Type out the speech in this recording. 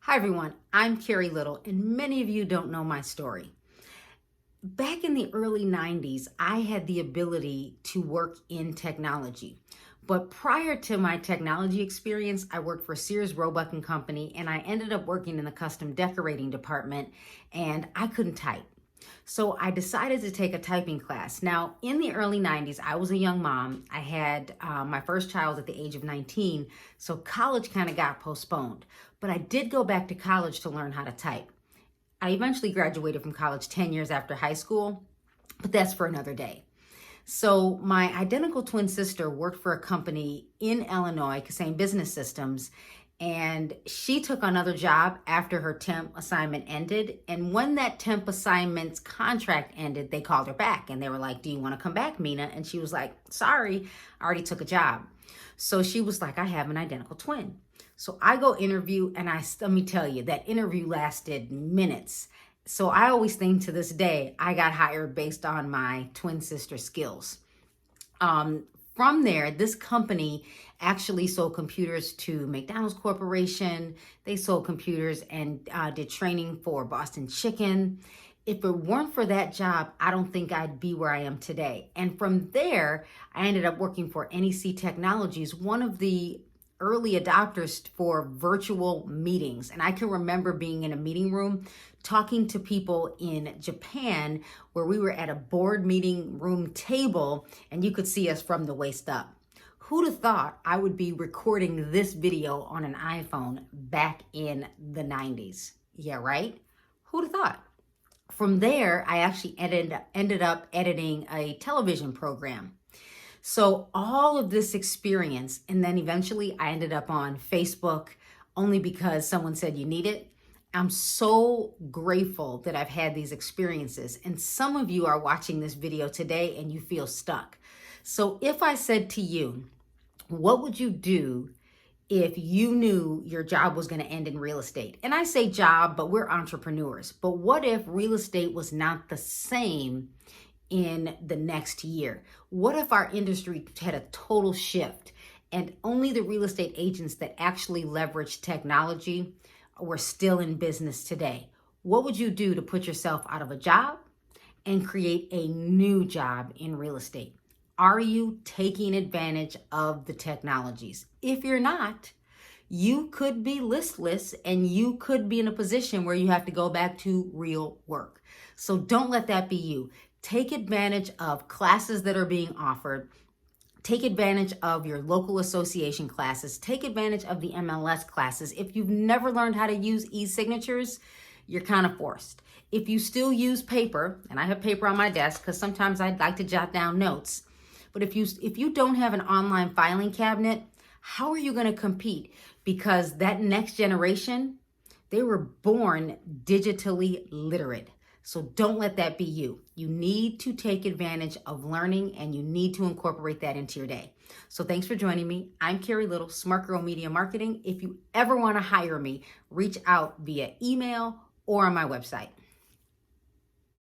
Hi everyone, I'm Carrie Little, and many of you don't know my story. Back in the early 90s, I had the ability to work in technology. But prior to my technology experience, I worked for Sears Roebuck and Company, and I ended up working in the custom decorating department, and I couldn't type. So I decided to take a typing class. Now, in the early 90s, I was a young mom. I had my first child at the age of 19, so college kind of got postponed. But I did go back to college to learn how to type. I eventually graduated from college 10 years after high school, but that's for another day. So my identical twin sister worked for a company in Illinois, Kassane Business Systems, and she took another job after her temp assignment ended. And when that temp assignment's contract ended, they called her back and they were like, "Do you want to come back, Mina?" And she was like, "Sorry, I already took a job." So she was like, "I have an identical twin." So I go interview, and let me tell you, that interview lasted minutes. So I always think to this day, I got hired based on my twin sister skills. From there, this company actually sold computers to McDonald's Corporation. They sold computers and did training for Boston Chicken. If it weren't for that job, I don't think I'd be where I am today. And from there, I ended up working for NEC Technologies, one of the early adopters for virtual meetings. And I can remember being in a meeting room talking to people in Japan where we were at a board meeting room table and you could see us from the waist up. Who'd have thought I would be recording this video on an iPhone back in the 90s? Yeah, right? Who'd have thought? From there, I actually ended up editing a television program. So all of this experience, and then eventually I ended up on Facebook only because someone said you need it. I'm so grateful that I've had these experiences. And some of you are watching this video today and you feel stuck. So if I said to you, what would you do if you knew your job was going to end in real estate? And I say job, but we're entrepreneurs. But what if real estate was not the same in the next year? What if our industry had a total shift and only the real estate agents that actually leverage technology were still in business today? What would you do to put yourself out of a job and create a new job in real estate? Are you taking advantage of the technologies? If you're not, you could be listless and you could be in a position where you have to go back to real work. So don't let that be you. Take advantage of classes that are being offered. Take advantage of your local association classes. Take advantage of the MLS classes. If you've never learned how to use e-signatures, you're kind of forced. If you still use paper, and I have paper on my desk because sometimes I'd like to jot down notes, but if you don't have an online filing cabinet, how are you going to compete? Because that next generation, they were born digitally literate. So don't let that be you. You need to take advantage of learning and you need to incorporate that into your day. So thanks for joining me. I'm Carrie Little, Smart Girl Media Marketing. If you ever want to hire me, reach out via email or on my website.